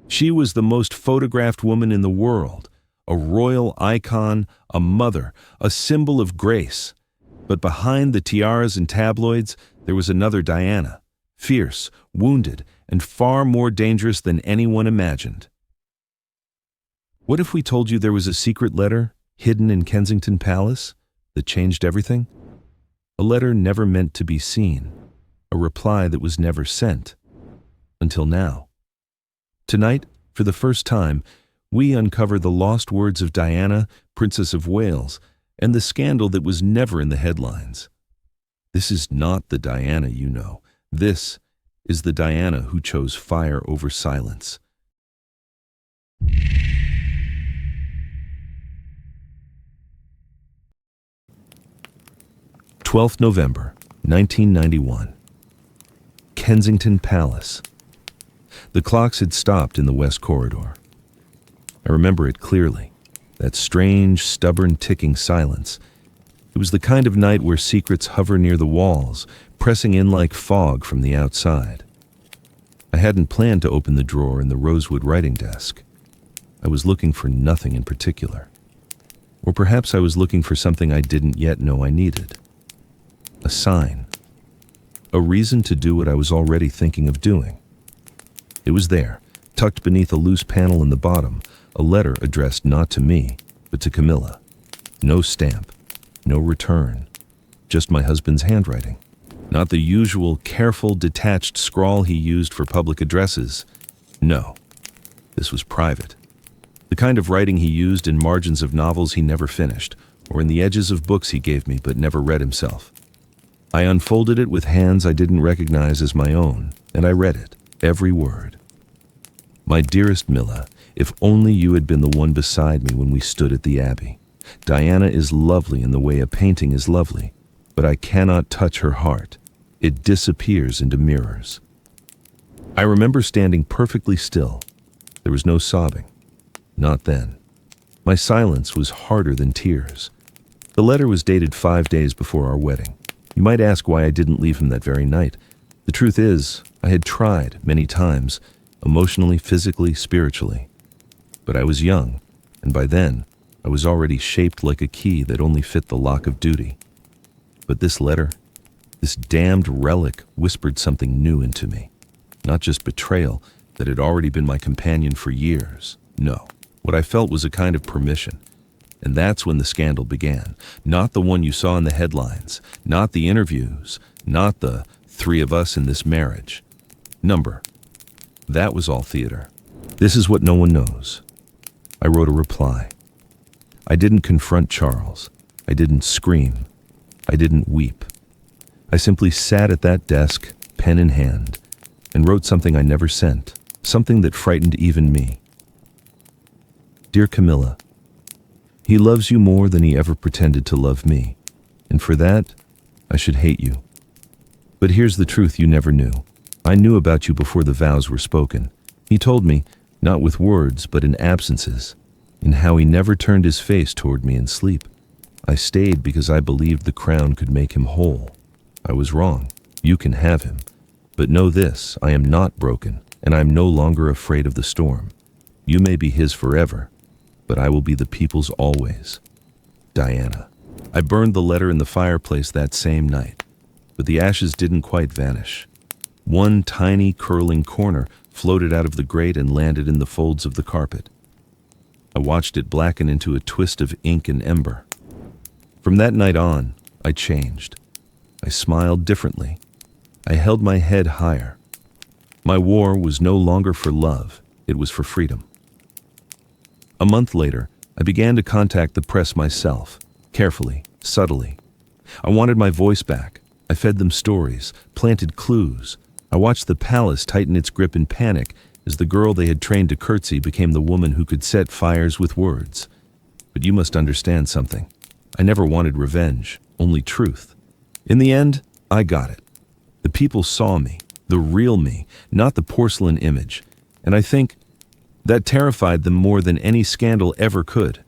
She was the most photographed woman in the world, a royal icon, a mother, a symbol of grace. But behind the tiaras and tabloids, there was another Diana, fierce, wounded, and far more dangerous than anyone imagined. What if we told you there was a secret letter hidden in Kensington Palace that changed everything? A letter never meant to be seen, a reply that was never sent, until now. Tonight, for the first time, we uncover the lost words of Diana, Princess of Wales, and the scandal that was never in the headlines. This is not the Diana you know. This is the Diana who chose fire over silence. 12th November, 1991. Kensington Palace. The clocks had stopped in the West Corridor. I remember it clearly, that strange, stubborn ticking silence. It was the kind of night where secrets hover near the walls, pressing in like fog from the outside. I hadn't planned to open the drawer in the rosewood writing desk. I was looking for nothing in particular. Or perhaps I was looking for something I didn't yet know I needed. A sign. A reason to do what I was already thinking of doing. It was there, tucked beneath a loose panel in the bottom, a letter addressed not to me, but to Camilla. No stamp, no return, just my husband's handwriting. Not the usual careful, detached scrawl he used for public addresses. No, this was private. The kind of writing he used in margins of novels he never finished, or in the edges of books he gave me but never read himself. I unfolded it with hands I didn't recognize as my own, and I read it, every word. My dearest Milla, if only you had been the one beside me when we stood at the Abbey. Diana is lovely in the way a painting is lovely, but I cannot touch her heart. It disappears into mirrors. I remember standing perfectly still. There was no sobbing. Not then. My silence was harder than tears. The letter was dated 5 days before our wedding. You might ask why I didn't leave him that very night. The truth is, I had tried many times, emotionally, physically, spiritually. But I was young, and by then, I was already shaped like a key that only fit the lock of duty. But this letter, this damned relic, whispered something new into me. Not just betrayal that had already been my companion for years. No, what I felt was a kind of permission. And that's when the scandal began. Not the one you saw in the headlines, not the interviews, not the 3 of us in this marriage. Number. That was all theater. This is what no one knows. I wrote a reply. I didn't confront Charles. I didn't scream. I didn't weep. I simply sat at that desk, pen in hand, and wrote something I never sent, something that frightened even me. Dear Camilla, he loves you more than he ever pretended to love me, and for that, I should hate you. But here's the truth you never knew. I knew about you before the vows were spoken. He told me, not with words, but in absences, in how he never turned his face toward me in sleep. I stayed because I believed the crown could make him whole. I was wrong. You can have him. But know this, I am not broken, and I am no longer afraid of the storm. You may be his forever, but I will be the people's always. Diana. I burned the letter in the fireplace that same night, but the ashes didn't quite vanish. One tiny, curling corner floated out of the grate and landed in the folds of the carpet. I watched it blacken into a twist of ink and ember. From that night on, I changed. I smiled differently. I held my head higher. My war was no longer for love, it was for freedom. A month later, I began to contact the press myself, carefully, subtly. I wanted my voice back. I fed them stories, planted clues. I watched the palace tighten its grip in panic as the girl they had trained to curtsy became the woman who could set fires with words. But you must understand something. I never wanted revenge, only truth. In the end, I got it. The people saw me, the real me, not the porcelain image. And I think that terrified them more than any scandal ever could.